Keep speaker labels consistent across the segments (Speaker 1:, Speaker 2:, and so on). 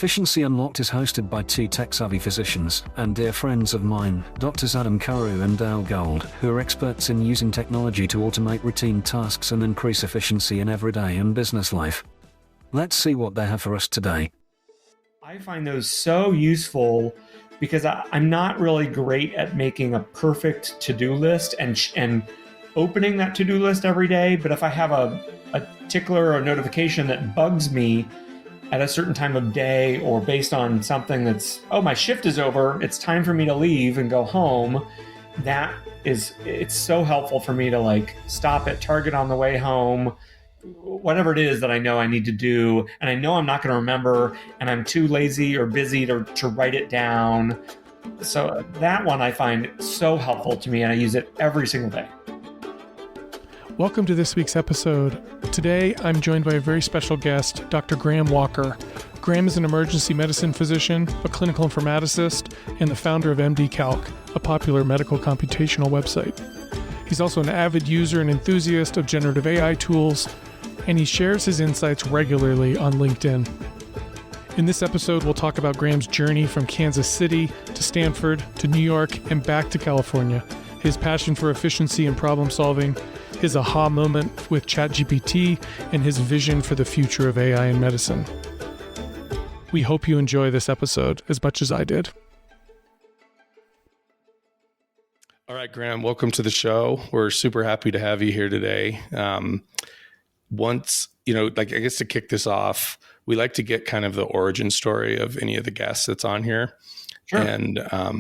Speaker 1: Efficiency Unlocked is hosted by two tech-savvy physicians and dear friends of mine, Drs. Adam Karu and Dale Gold, who are experts in using technology to automate routine tasks and increase efficiency in everyday and business life. Let's see what they have for us today.
Speaker 2: I find those so useful because I'm not really great at making a perfect to-do list and opening that to-do list every day. But if I have a tickler or a notification that bugs me at a certain time of day or based on something that's, oh, my shift is over, it's time for me to leave and go home, it's so helpful for me to stop at Target on the way home, whatever it is that I know I need to do, and I know I'm not going to remember, and I'm too lazy or busy to write it down. So that one I find so helpful to me, and I use it every single day.
Speaker 3: Welcome to this week's episode. Today, I'm joined by a very special guest, Dr. Graham Walker. Graham is an emergency medicine physician, a clinical informaticist, and the founder of MDCalc, a popular medical computational website. He's also an avid user and enthusiast of generative AI tools, and he shares his insights regularly on LinkedIn. In this episode, we'll talk about Graham's journey from Kansas City to Stanford to New York and back to California, his passion for efficiency and problem solving, his aha moment with ChatGPT, and his vision for the future of AI in medicine. We hope you enjoy this episode as much as I did. All right, Graham, welcome to the show. We're super happy to have you here today. I guess to kick this off, we like to get kind of the origin story of any of the guests that's on here. Sure. And I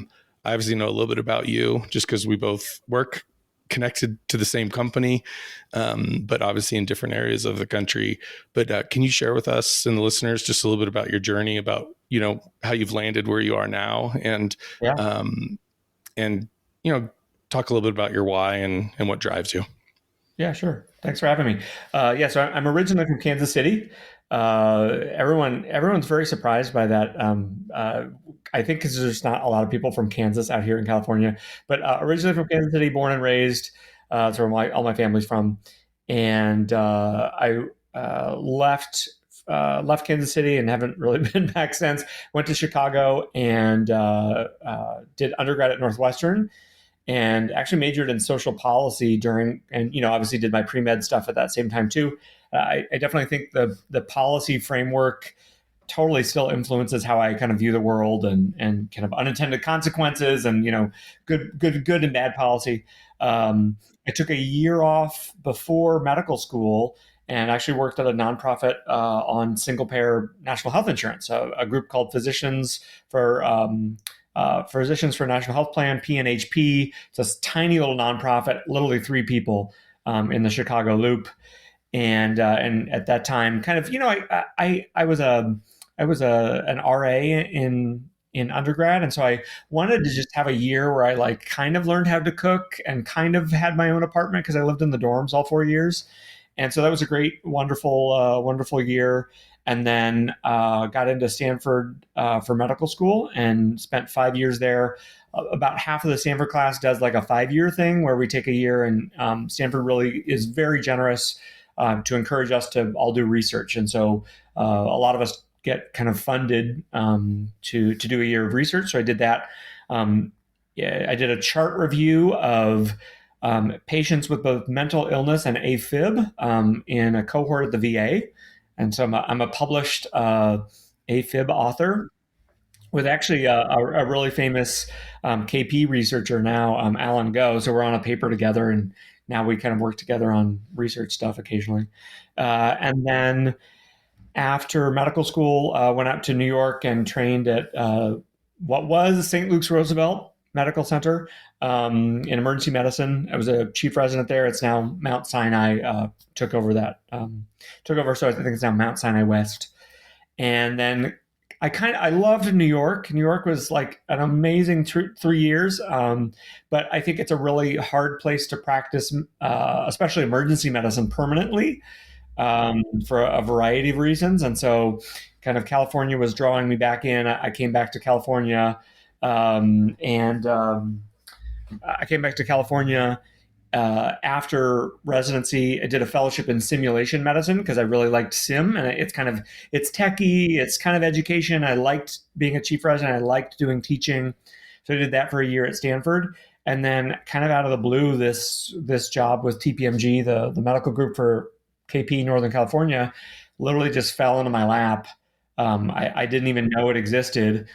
Speaker 3: obviously know a little bit about you just because we both work connected to the same company, but obviously in different areas of the country. But can you share with us and the listeners just a little bit about your journey, about, how you've landed where you are now, and talk a little bit about your why and what drives you?
Speaker 2: Yeah, sure. Thanks for having me. So I'm originally from Kansas City. Everyone's very surprised by that. I think because there's not a lot of people from Kansas out here in California, but originally from Kansas City, born and raised. That's where all my family's from. And I left Kansas City and haven't really been back since. Went to Chicago and did undergrad at Northwestern, and actually majored in social policy obviously did my pre-med stuff at that same time too. I definitely think the policy framework totally still influences how I kind of view the world and kind of unintended consequences and, good and bad policy. I took a year off before medical school and actually worked at a nonprofit on single payer national health insurance, a group called Physicians for National Health Plan, PNHP. It's this tiny little nonprofit, literally 3 people in the Chicago Loop. And at that time, kind of, I was an RA in undergrad, and so I wanted to just have a year where I kind of learned how to cook and kind of had my own apartment because I lived in the dorms all 4 years, and so that was a great, wonderful year. And then got into Stanford for medical school and spent 5 years there. About half of the Stanford class does like a 5-year thing where we take a year, and Stanford really is very generous to encourage us to all do research. And so a lot of us get kind of funded to do a year of research. So I did that. I did a chart review of patients with both mental illness and AFib in a cohort at the VA. And so I'm a published AFib author with actually a really famous KP researcher now, Alan Go. So we're on a paper together, and now we kind of work together on research stuff occasionally. And then after medical school, went out to New York and trained at what was St. Luke's Roosevelt Medical Center in emergency medicine. I was a chief resident there. It's now Mount Sinai took over. So I think it's now Mount Sinai West. And then I loved New York. New York was like an amazing 3 years. But I think it's a really hard place to practice, especially emergency medicine permanently, for a variety of reasons. And so kind of California was drawing me back in. I came back to California, after residency, I did a fellowship in simulation medicine because I really liked sim, and it's techie, it's kind of education. I liked being a chief resident. I liked doing teaching, so I did that for a year at Stanford, and then kind of out of the blue, this job with TPMG, the medical group for KP Northern California, literally just fell into my lap. I didn't even know it existed,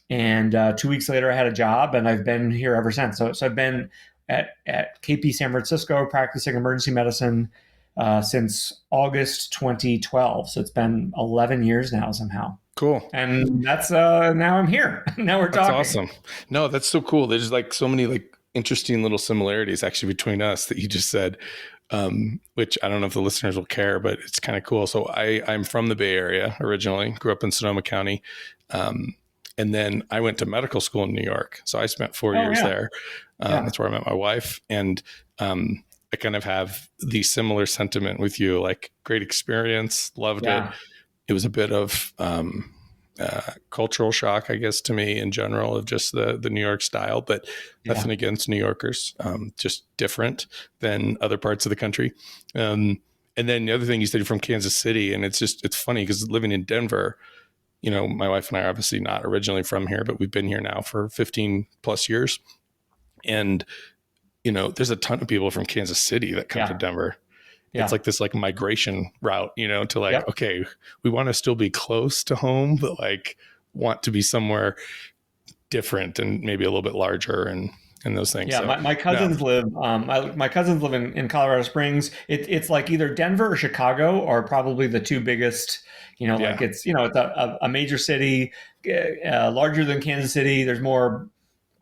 Speaker 2: and 2 weeks later, I had a job, and I've been here ever since. So I've been at KP San Francisco practicing emergency medicine since August 2012. So it's been 11 years now somehow.
Speaker 3: Cool.
Speaker 2: And that's now I'm here. Now we're talking.
Speaker 3: That's awesome. No, that's so cool. There's like so many like interesting little similarities actually between us that you just said, which I don't know if the listeners will care, but it's kind of cool. So I'm from the Bay Area originally, grew up in Sonoma County. And then I went to medical school in New York. So I spent 4 years there. That's where I met my wife. And I kind of have the similar sentiment with you, like great experience, loved it. It was a bit of cultural shock, I guess, to me in general of just the New York style, but nothing against New Yorkers, just different than other parts of the country. And then the other thing you said, you're from Kansas City, and it's funny because living in Denver, you know, my wife and I are obviously not originally from here, but we've been here now for 15 plus years. And, you know, there's a ton of people from Kansas City that come to Denver. It's like this like migration route, you know, to like, okay, we want to still be close to home, but like want to be somewhere different and maybe a little bit larger and those things.
Speaker 2: Yeah, so, my cousins live. My cousins live in Colorado Springs. It's like either Denver or Chicago are probably the two biggest. You know, like it's a major city, larger than Kansas City. There's more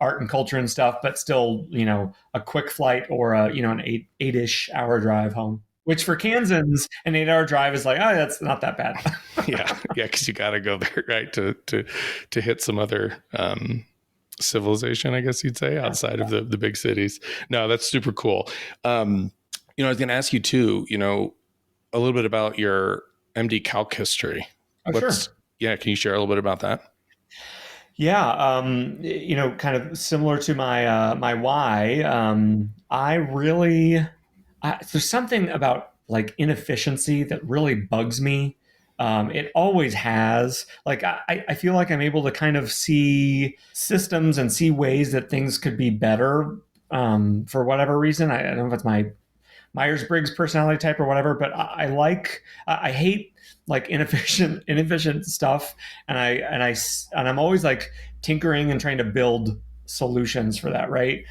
Speaker 2: art and culture and stuff, but still, you know, a quick flight or an eight-ish hour drive home. Which for Kansans, an 8-hour drive is like, oh, that's not that bad.
Speaker 3: Because you got to go there, right, to hit some other civilization, I guess you'd say, outside of the big cities. No, that's super cool. I was going to ask you too, you know, a little bit about your MDCalc history.
Speaker 2: Oh, sure.
Speaker 3: Yeah, can you share a little bit about that?
Speaker 2: Yeah, kind of similar to my why. I really there's something about like inefficiency that really bugs me. It always has. Like I feel like I'm able to kind of see systems and see ways that things could be better for whatever reason. I don't know if it's my Myers-Briggs personality type or whatever, but I hate like inefficient stuff, and I'm always like tinkering and trying to build solutions for that, right?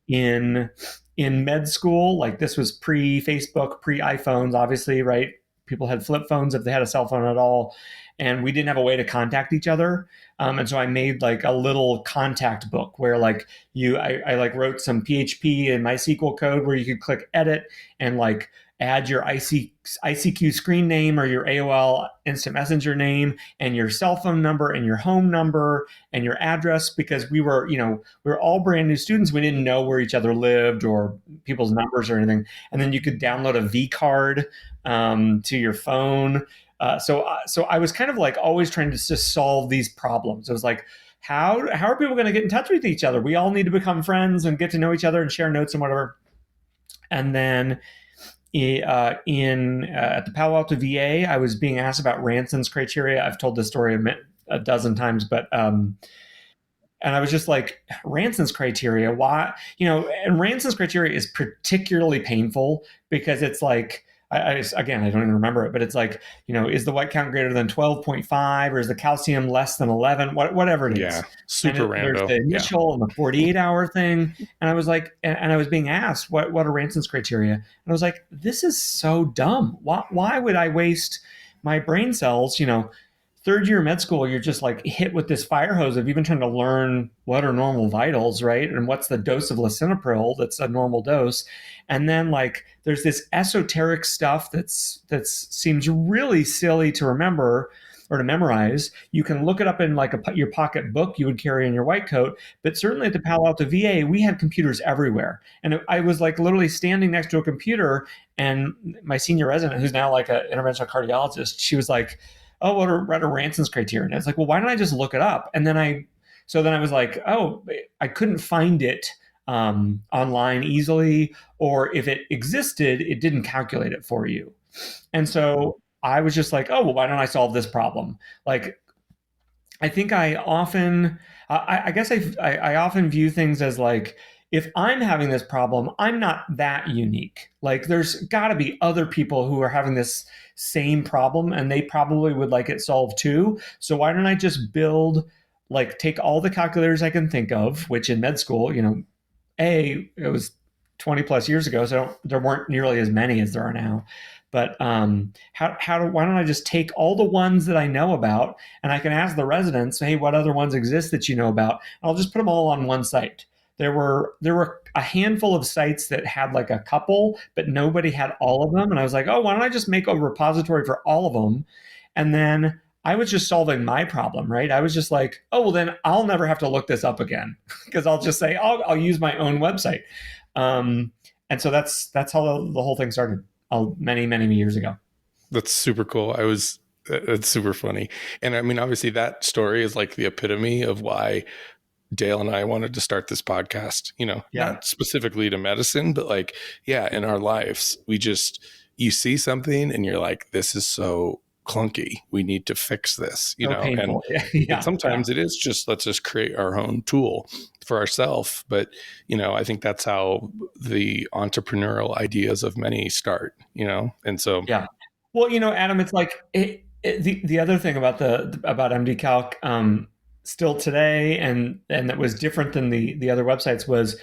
Speaker 2: In med school, like this was pre-Facebook, pre-iPhones, obviously, right? People had flip phones if they had a cell phone at all, and we didn't have a way to contact each other. And so I made like a little contact book where like I like wrote some PHP and MySQL code where you could click edit and like add your ICQ screen name or your AOL instant messenger name and your cell phone number and your home number and your address, because we were all brand new students. We didn't know where each other lived or people's numbers or anything. And then you could download a V card to your phone. So I was kind of like always trying to just solve these problems. It was like, how are people going to get in touch with each other? We all need to become friends and get to know each other and share notes and whatever. And then at the Palo Alto VA, I was being asked about Ranson's criteria. I've told this story a dozen times, but and I was just like, Ranson's criteria, why? And Ranson's criteria is particularly painful because it's like, again, I don't even remember it, but it's like, is the white count greater than 12.5 or is the calcium less than 11? Whatever it is.
Speaker 3: Yeah, super random.
Speaker 2: There's the initial and the 48-hour thing. And I was like, and I was being asked, what are Ranson's criteria? And I was like, this is so dumb. Why would I waste my brain cells? Third year med school, you're just like hit with this fire hose of even trying to learn what are normal vitals, right? And what's the dose of lisinopril that's a normal dose. And then like there's this esoteric stuff that seems really silly to remember or to memorize. You can look it up in like your pocket book you would carry in your white coat. But certainly at the Palo Alto VA, we had computers everywhere. And I was like literally standing next to a computer, and my senior resident, who's now like an interventional cardiologist, she was like, oh, what are Ranson's criteria? And I was like, well, why don't I just look it up? And then I was like, oh, I couldn't find it online easily, or if it existed, it didn't calculate it for you. And so I was just like, oh, well, why don't I solve this problem? Like, I think I guess I often view things as like, if I'm having this problem, I'm not that unique. Like, there's got to be other people who are having this same problem and they probably would like it solved too. So why don't I just take all the calculators I can think of, which in med school, it was 20 plus years ago, so there weren't nearly as many as there are now. But why don't I just take all the ones that I know about, and I can ask the residents, hey, what other ones exist that you know about? And I'll just put them all on one site. There were a handful of sites that had like a couple, but nobody had all of them. And I was like, oh, why don't I just make a repository for all of them? And then I was just solving my problem, right? I was just like, oh, well, then I'll never have to look this up again because I'll just say, I'll use my own website. And so that's how the whole thing started many, many years ago.
Speaker 4: That's super cool. That's super funny. And I mean, obviously that story is like the epitome of why Dale and I wanted to start this podcast, not specifically to medicine, but like, in our lives, you see something and you're like, this is so clunky. We need to fix this,
Speaker 2: painful.
Speaker 4: And sometimes it is just, let's just create our own tool for ourselves. But, I think that's how the entrepreneurial ideas of many start, and so.
Speaker 2: Yeah. Well, Adam, it's like the other thing about MDCalc still today, and that was different than the other websites was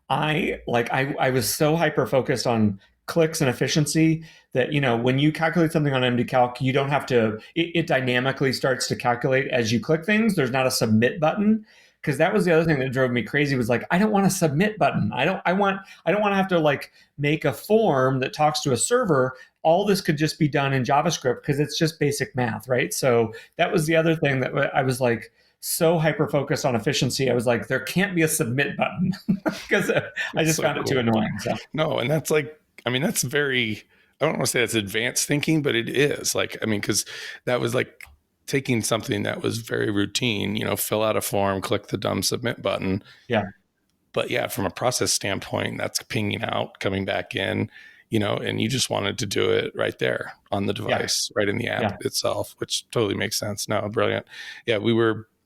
Speaker 2: I was so hyper focused on clicks and efficiency that, when you calculate something on MDCalc, you don't have to, it dynamically starts to calculate as you click things. There's not a submit button. Because that was the other thing that drove me crazy was like, I don't want a submit button. I don't want to have to like make a form that talks to a server. All this could just be done in JavaScript because it's just basic math, right? So that was the other thing that I was like so hyper focused on efficiency. I was like, there can't be a submit button because I just found it too annoying. So.
Speaker 4: No, and that's like, I mean, that's very, I don't want to say that's advanced thinking, but it is like, I mean, because that was like taking something that was very routine, fill out a form, click the dumb submit button.
Speaker 2: Yeah.
Speaker 4: But from a process standpoint, that's pinging out, coming back in, and you just wanted to do it right there on the device, right in the app itself, which totally makes sense. No, brilliant. Yeah.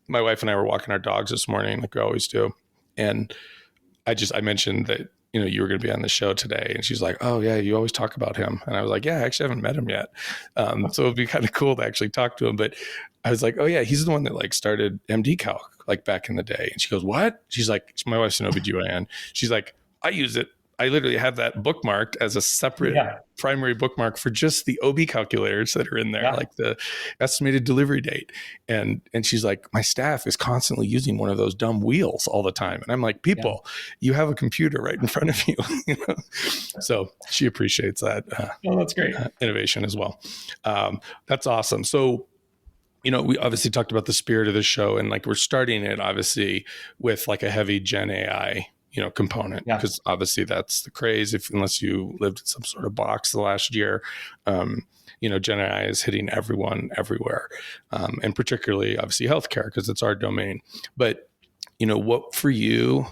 Speaker 4: My wife and I were walking our dogs this morning, like we always do. And I mentioned that, you were going to be on the show today. And she's like, oh yeah, you always talk about him. And I was like, yeah, I actually haven't met him yet. So it'd be kind of cool to actually talk to him. But I was like, oh yeah, he's the one that like started MDCalc like back in the day. And she goes, what? She's like, my wife's an OBGYN. She's like, I use it. I literally have that bookmarked as a separate primary bookmark for just the OB calculators that are in there, like the estimated delivery date. And she's like, my staff is constantly using one of those dumb wheels all the time. And I'm like, people, you have a computer right in front of you. So she appreciates that.
Speaker 2: That's great.
Speaker 4: Innovation as well. That's awesome. So, we obviously talked about the spirit of the show, and like we're starting it obviously with like a heavy Gen AI component, because obviously that's the craze. Unless you lived in some sort of box the last year, Gen AI is hitting everyone everywhere, and particularly obviously healthcare because it's our domain. But what for you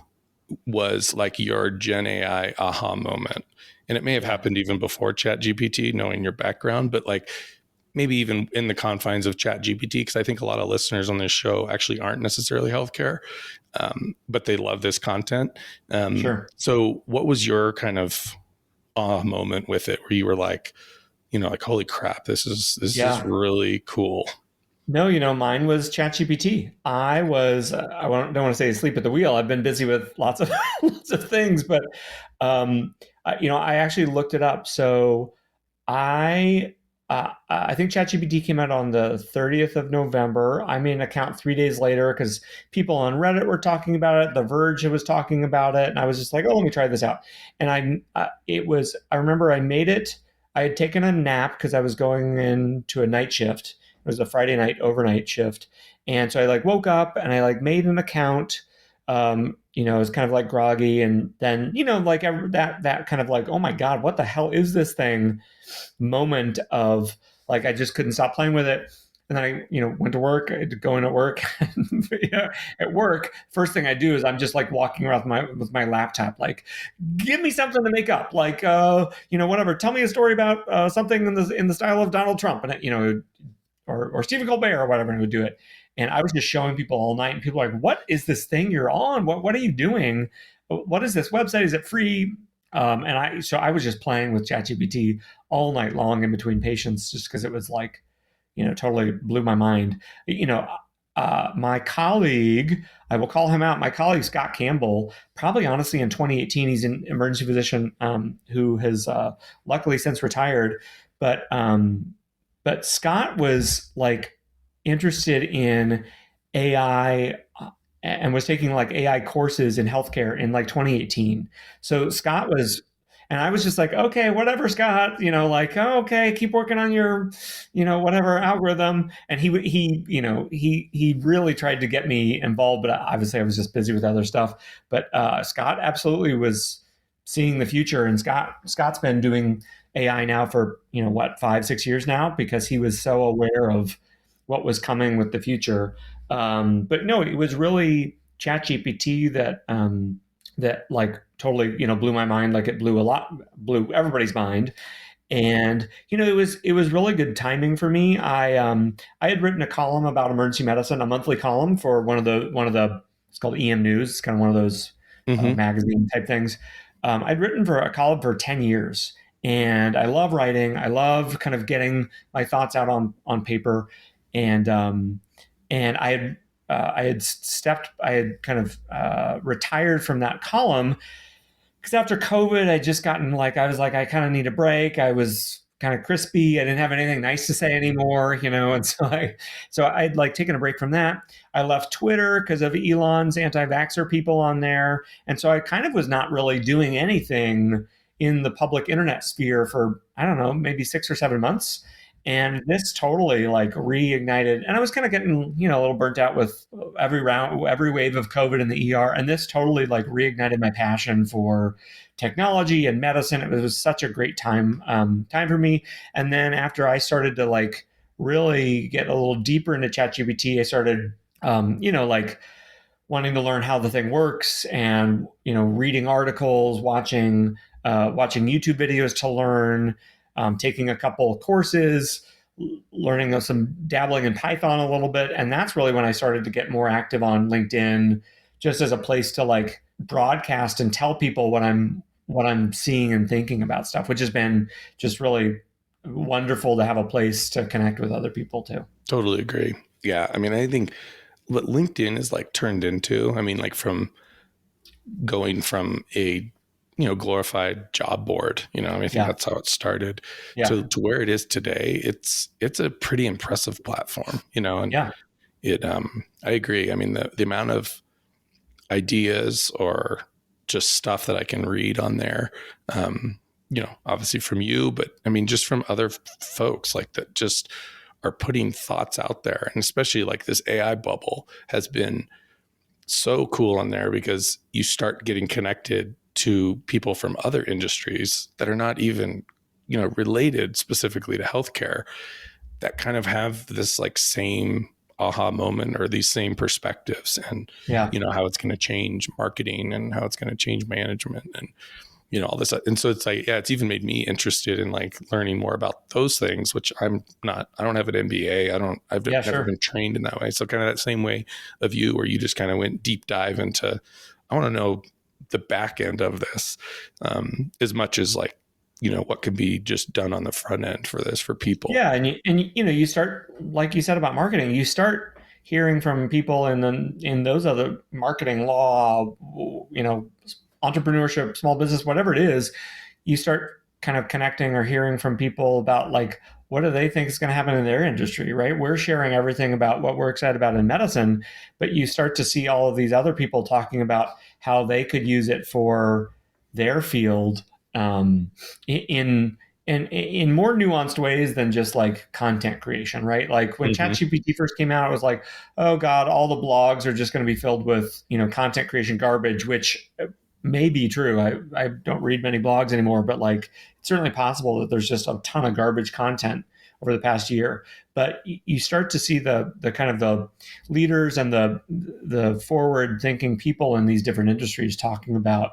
Speaker 4: was like your Gen AI aha moment? And it may have happened even before ChatGPT, knowing your background, but like maybe even in the confines of ChatGPT, because I think a lot of listeners on this show actually aren't necessarily healthcare, but they love this content.
Speaker 2: Sure.
Speaker 4: So what was your kind of moment with it where you were like, like, holy crap, this is really cool?
Speaker 2: No, mine was ChatGPT. I was, I don't want to say asleep at the wheel. I've been busy with lots of things, but, I actually looked it up. So I think ChatGPT came out on the 30th of November. I made an account 3 days later because people on Reddit were talking about it. The Verge was talking about it. And I was just like, oh, let me try this out. And I remember I made it. I had taken a nap because I was going into a night shift. It was a Friday night overnight shift. And so I like woke up and I like made an account. It was kind of like groggy. And then, like that kind of like, oh my God, what the hell is this thing moment of like, I just couldn't stop playing with it. And then I, went to work. I had to go in at work. At work, first thing I do is I'm just like walking around with my laptop, like, give me something to make up, like, whatever. Tell me a story about something in the style of Donald Trump, and or Stephen Colbert or whatever, and would do it. And I was just showing people all night, and people are like, "What is this thing you're on? What are you doing? What is this website? Is it free?" So I was just playing with ChatGPT all night long in between patients, just because it was like, totally blew my mind. My colleague, I will call him out. My colleague Scott Campbell, probably honestly in 2018, he's an emergency physician who has luckily since retired, but Scott was like interested in AI and was taking like AI courses in healthcare in like 2018. So Scott was, and I was just like, okay, whatever, Scott, like, oh, okay, keep working on your, whatever algorithm. And he really tried to get me involved, but obviously I was just busy with other stuff. But Scott absolutely was seeing the future, and Scott's been doing AI now for 5-6 years now, because he was so aware of what was coming with the future. But no, it was really ChatGPT that like totally blew my mind, like it blew everybody's mind. And it was really good timing for me. I had written a column about emergency medicine, a monthly column for one of the it's called EM News. It's kind of one of those magazine type things. I'd written for a column for 10 years, and I love writing. I love kind of getting my thoughts out on paper. And I had kind of retired from that columm, because after COVID, I just gotten like, I was like, I kind of need a break. I was kind of crispy. I didn't have anything nice to say anymore, and so I'd like taken a break from that. I left Twitter because of Elon's anti-vaxxer people on there. And so I kind of was not really doing anything in the public internet sphere for, I don't know, maybe 6 or 7 months. And this totally like reignited, and I was kind of getting, a little burnt out with every wave of COVID in the ER. And this totally like reignited my passion for technology and medicine. It was such a great time for me. And then after I started to like really get a little deeper into ChatGPT, I started, like wanting to learn how the thing works, and, reading articles, watching YouTube videos to learn, taking a couple of courses, learning some dabbling in Python a little bit. And that's really when I started to get more active on LinkedIn, just as a place to like broadcast and tell people what I'm seeing and thinking about stuff, which has been just really wonderful to have a place to connect with other people too.
Speaker 4: Totally agree. Yeah. I mean, I think what LinkedIn is like turned into, I mean, like from going from a glorified job board, I mean, I think that's how it started to where it is today. It's a pretty impressive platform, and I agree. I mean, the amount of ideas or just stuff that I can read on there, obviously from you, but I mean, just from other folks like that just are putting thoughts out there. And especially like this AI bubble has been so cool on there, because you start getting connected to people from other industries that are not even, related specifically to healthcare, that kind of have this like same aha moment or these same perspectives, and, how it's going to change marketing and how it's going to change management and, all this. And so it's like, it's even made me interested in like learning more about those things, which I don't have an MBA. I've never been trained in that way. So kind of that same way of you, where you just kind of went deep dive into, I want to know the back end of this, as much as like, what can be just done on the front end for this, for people.
Speaker 2: Yeah. And you start, like you said about marketing, you start hearing from people in those other marketing law, entrepreneurship, small business, whatever it is, you start kind of connecting or hearing from people about like, what do they think is going to happen in their industry, right? We're sharing everything about what we're excited about in medicine, but you start to see all of these other people talking about how they could use it for their field, in more nuanced ways than just like content creation, right? Like when ChatGPT first came out, it was like, oh God, all the blogs are just going to be filled with, content creation garbage, which may be true. I don't read many blogs anymore, but like it's certainly possible that there's just a ton of garbage content over the past year. But you start to see the kind of the leaders and the forward thinking people in these different industries talking about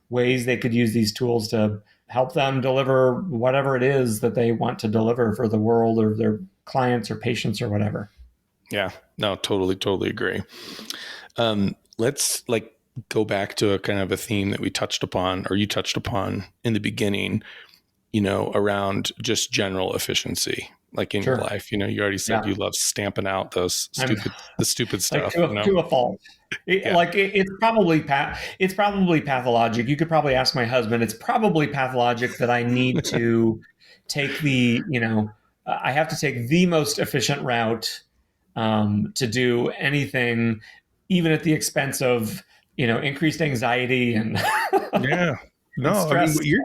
Speaker 2: ways they could use these tools to help them deliver whatever it is that they want to deliver for the world or their clients or patients or whatever.
Speaker 4: Yeah, no, totally agree. Let's go back to a kind of a theme that we touched upon, or you touched upon in the beginning, around just general efficiency, like in your life. You already said you love stamping out those stupid stuff.
Speaker 2: To a fault. It's probably pathologic. You could probably ask my husband. It's probably pathologic that I need to take I have to take the most efficient route to do anything, even at the expense of increased anxiety and stress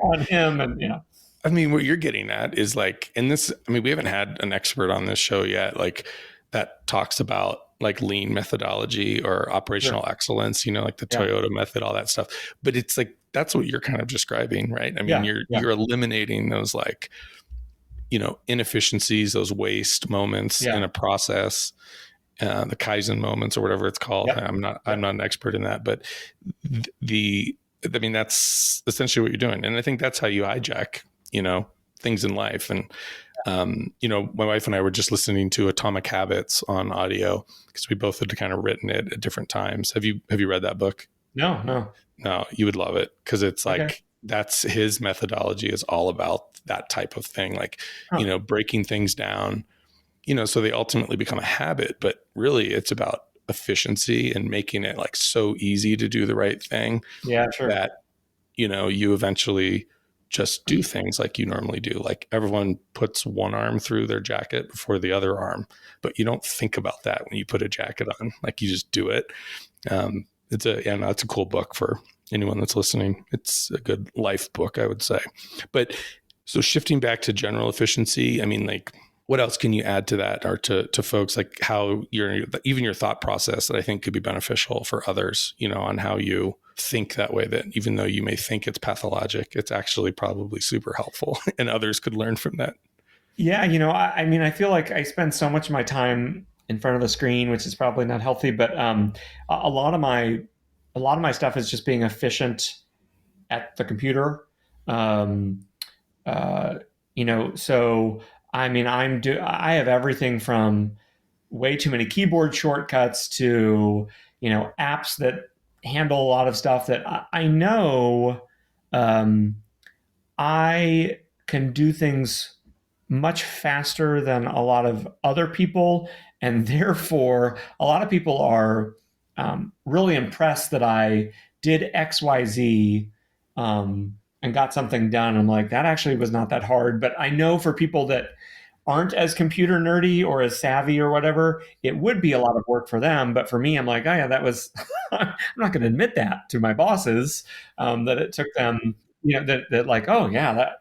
Speaker 2: on him, and
Speaker 4: I mean, what you're getting at is we haven't had an expert on this show yet, that talks about lean methodology or operational excellence, like the Toyota method, all that stuff. But it's that's what you're kind of describing, right? I mean, you're eliminating those inefficiencies, those waste moments in a process, the Kaizen moments or whatever it's called. I'm not an expert in that, but that's essentially what you're doing. And I think that's how you hijack, things in life. And, my wife and I were just listening to Atomic Habits on audio because we both had kind of written it at different times. Have you read that book?
Speaker 2: No,
Speaker 4: you would love it. Cause it's that's his methodology is all about that type of thing. Breaking things down, so they ultimately become a habit, but really it's about efficiency and making it so easy to do the right thing.
Speaker 2: Yeah, sure.
Speaker 4: That, you eventually just do things like you normally do. Everyone puts one arm through their jacket before the other arm, but you don't think about that when you put a jacket on, you just do it. It's a cool book for anyone that's listening. It's a good life book, I would say. But so shifting back to general efficiency, I mean, what else can you add to that, or to folks, how even your thought process that I think could be beneficial for others, on how you think that way, that even though you may think it's pathologic, it's actually probably super helpful and others could learn from that.
Speaker 2: Yeah. I feel like I spend so much of my time in front of the screen, which is probably not healthy, but a lot of my stuff is just being efficient at the computer. So I have everything from way too many keyboard shortcuts to, apps that handle a lot of stuff that I know I can do things much faster than a lot of other people. And therefore, a lot of people are really impressed that I did XYZ and got something done. I'm like, that actually was not that hard. But I know for people that aren't as computer nerdy or as savvy or whatever, it would be a lot of work for them. But for me, I'm like, oh yeah, that was, I'm not going to admit that to my bosses, that it took them, that oh yeah,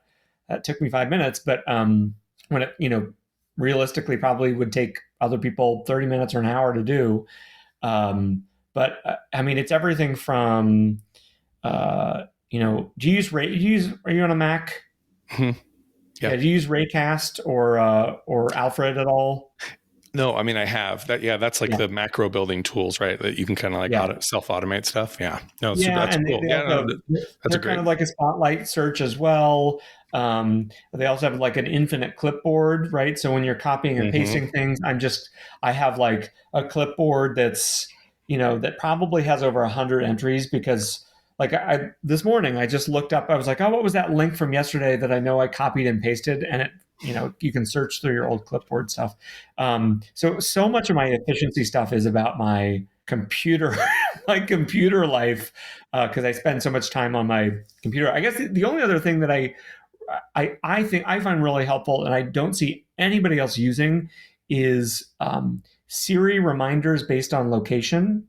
Speaker 2: that took me 5 minutes. But when it, realistically probably would take other people 30 minutes or an hour to do. But it's everything from, are you on a Mac?
Speaker 4: Mm-hmm.
Speaker 2: Yeah. Do you use Raycast or Alfred at all?
Speaker 4: No, I have that. Yeah. That's the macro building tools, right? That you can kind of self-automate stuff. Yeah. No, that's cool.
Speaker 2: That's kind of like a spotlight search as well. They also have an infinite clipboard, right? So when you're copying and pasting things, I have a clipboard that's, that probably has over 100 entries because this morning I just looked up, I was like, oh, what was that link from yesterday that I know I copied and pasted? And it, you can search through your old clipboard stuff. So much of my efficiency stuff is about my computer, life, because I spend so much time on my computer. I guess the only other thing that I think I find really helpful and I don't see anybody else using is Siri reminders based on location.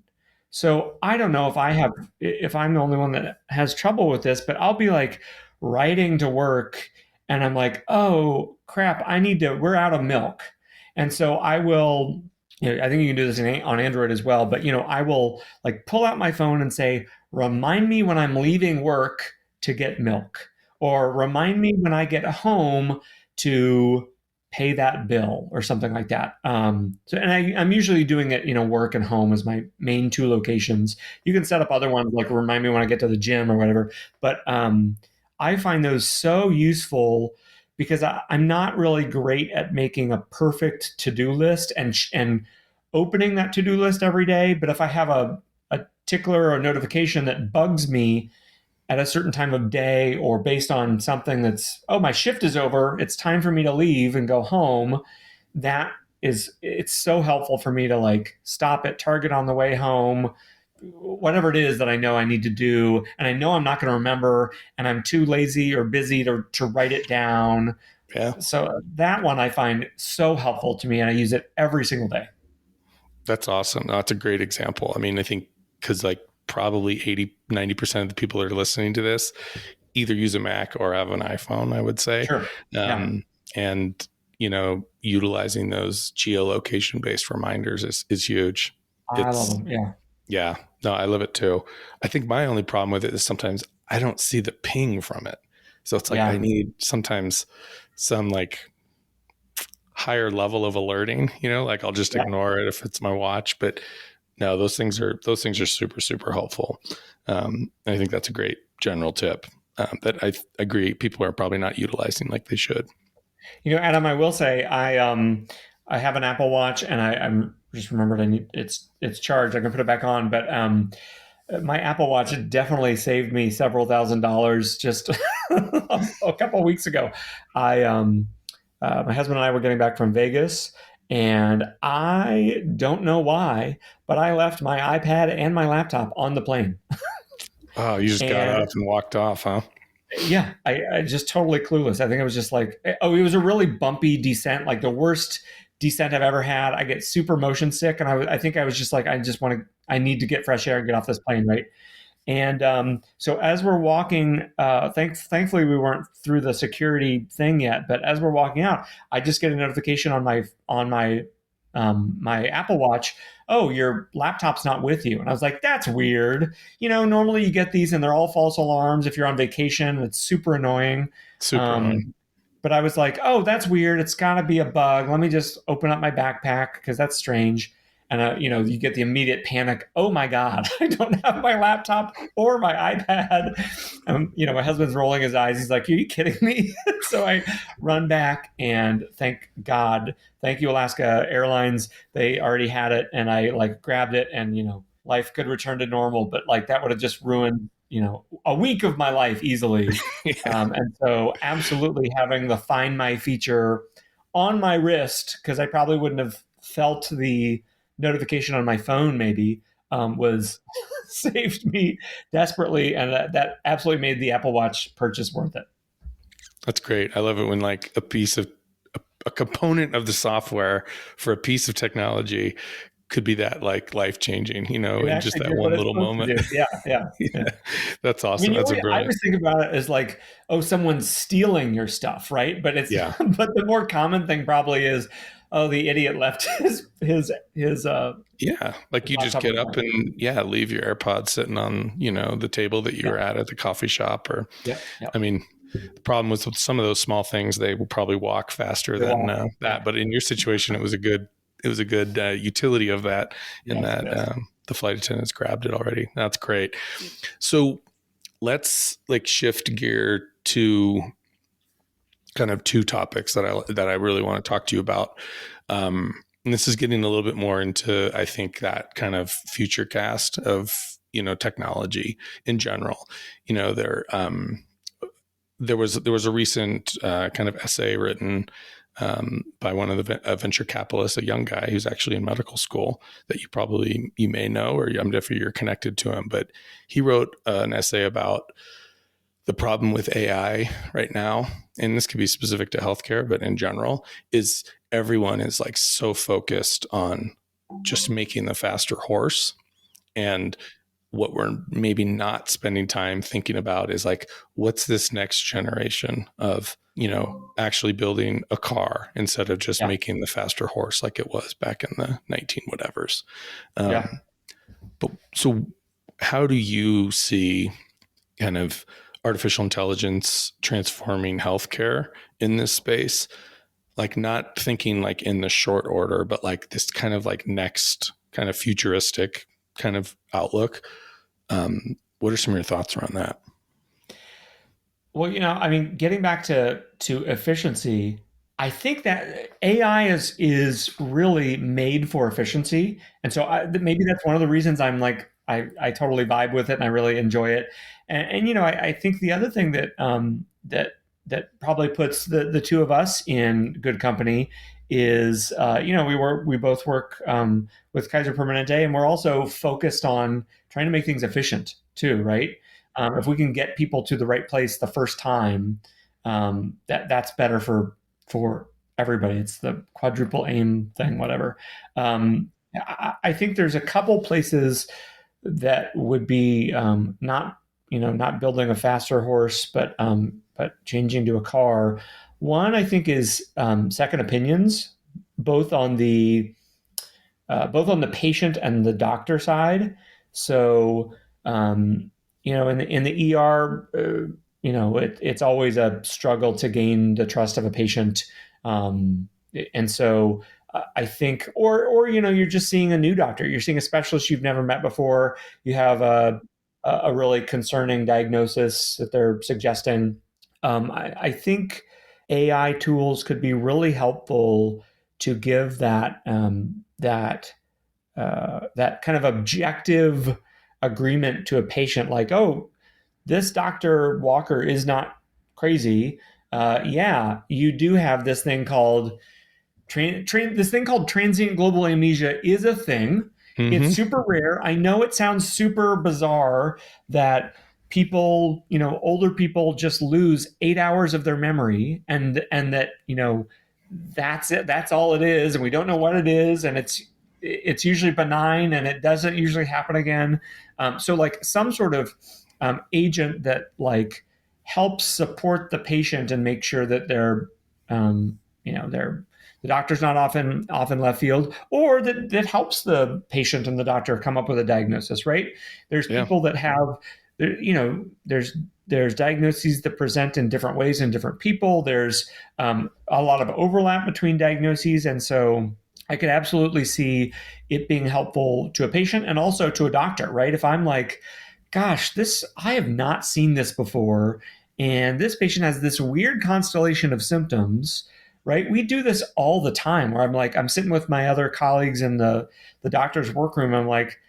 Speaker 2: So I don't know if I'm the only one that has trouble with this, but I'll be riding to work and I'm like, oh crap, we're out of milk. And so I will, I think you can do this on Android as well, but I will pull out my phone and say, remind me when I'm leaving work to get milk, or remind me when I get home to pay that bill or something like that. So, and I'm usually doing it, work and home as my main two locations. You can set up other ones like remind me when I get to the gym or whatever. But I find those so useful because I'm not really great at making a perfect to-do list and opening that to-do list every day. But if I have a tickler or a notification that bugs me at a certain time of day or based on something that's, oh, my shift is over, it's time for me to leave and go home, it's so helpful for me to like stop at Target on the way home, whatever it is that I know I need to do, and I know I'm not going to remember, and I'm too lazy or busy to write it down.
Speaker 4: Yeah.
Speaker 2: So that one I find so helpful to me, and I use it every single day.
Speaker 4: That's awesome. That's a great example. I mean, I think because like probably 90% of the people that are listening to this either use a Mac or have an iPhone, I would say.
Speaker 2: Sure.
Speaker 4: And, utilizing those geolocation based reminders is huge.
Speaker 2: I love them. Yeah.
Speaker 4: Yeah. No, I love it too. I think my only problem with it is sometimes I don't see the ping from it. So it's like I need sometimes some like higher level of alerting, like I'll just ignore it if it's my watch. But no, those things are super, super helpful. I think that's a great general tip that I agree people are probably not utilizing like they should.
Speaker 2: Adam, I will say I have an Apple Watch, and I'm just remembered it's charged. I can put it back on, but my Apple Watch definitely saved me several $1,000s just a couple of weeks ago. My husband and I were getting back from Vegas, and I don't know why, but I left my iPad and my laptop on the plane.
Speaker 4: Oh, you just got up and walked off, huh?
Speaker 2: Yeah, I just totally clueless. I think I was just like, it was a really bumpy descent, like the worst descent I've ever had. I get super motion sick, and I think I was just like, I need to get fresh air and get off this plane, right? And so as we're walking, thankfully we weren't through the security thing yet, but as we're walking out, I just get a notification on my Apple Watch. Oh, your laptop's not with you. And I was like, that's weird. Normally you get these and they're all false alarms if you're on vacation. It's super annoying.
Speaker 4: Super annoying.
Speaker 2: But I was like, oh, that's weird. It's got to be a bug. Let me just open up my backpack because that's strange. And, you get the immediate panic. Oh, my God, I don't have my laptop or my iPad. My husband's rolling his eyes. He's like, are you kidding me? So I run back and thank God. Thank you, Alaska Airlines. They already had it. And I grabbed it and, life could return to normal. But that would have just ruined, a week of my life easily. And so absolutely having the Find My feature on my wrist, because I probably wouldn't have felt the notification on my phone maybe was saved me desperately, and that absolutely made the Apple Watch purchase worth it.
Speaker 4: That's great. I love it when like a component of the software for a piece of technology could be that like life-changing, in just that one little moment.
Speaker 2: Yeah.
Speaker 4: That's awesome. That's brilliant.
Speaker 2: I always think about it as like, oh, someone's stealing your stuff, right? But but the more common thing probably is, oh, the idiot left his
Speaker 4: like you just get up and leave your AirPods sitting on, the table that you were at the coffee shop or, I mean, the problem was with some of those small things, they will probably walk faster than that. But in your situation, it was a good utility of that the flight attendants grabbed it already. That's great. So let's shift gear to kind of two topics that I really want to talk to you about. And this is getting a little bit more into, I think, that kind of future cast of, technology in general. There was a recent kind of essay written by one of the venture capitalists, a young guy who's actually in medical school that you may know, or if you're connected to him, but he wrote an essay about the problem with AI right now, and this could be specific to healthcare, but in general, is everyone is like so focused on just making the faster horse. And what we're maybe not spending time thinking about is like, what's this next generation of, actually building a car instead of just making the faster horse like it was back in the 19 whatevers. But so how do you see kind of artificial intelligence transforming healthcare in this space? like not thinking like in the short order, but like this kind of like next kind of futuristic kind of outlook. What are some of your thoughts around that?
Speaker 2: Well, I mean, getting back to efficiency, I think that AI is really made for efficiency, and so maybe that's one of the reasons I'm like I totally vibe with it and I really enjoy it. And I think the other thing that probably puts the two of us in good company is we both work with Kaiser Permanente, and we're also focused on trying to make things efficient too, right? If we can get people to the right place the first time, that's better for everybody. It's the quadruple aim thing, whatever. I think there's a couple places that would be not building a faster horse, but changing to a car. One I think is second opinions, both on the patient and the doctor side. So in the ER, it's always a struggle to gain the trust of a patient, and so I think, or you're just seeing a new doctor, you're seeing a specialist you've never met before, you have a really concerning diagnosis that they're suggesting. I think AI tools could be really helpful to give that kind of objective agreement to a patient, like, oh, this Dr. Walker is not crazy. Yeah, you do have this thing called transient global amnesia is a thing.
Speaker 4: Mm-hmm.
Speaker 2: It's super rare. I know it sounds super bizarre that people, older people just lose 8 hours of their memory, and that that's it. That's all it is, and we don't know what it is, and it's usually benign, and it doesn't usually happen again. So like some sort of agent that like helps support the patient and make sure that the doctor's not often left field, or that helps the patient and the doctor come up with a diagnosis, right? There's people that have, there's diagnoses that present in different ways in different people. There's a lot of overlap between diagnoses. And so I could absolutely see it being helpful to a patient and also to a doctor, right? If I'm like, gosh, I have not seen this before, and this patient has this weird constellation of symptoms, right? We do this all the time where I'm sitting with my other colleagues in the doctor's workroom. I'm like,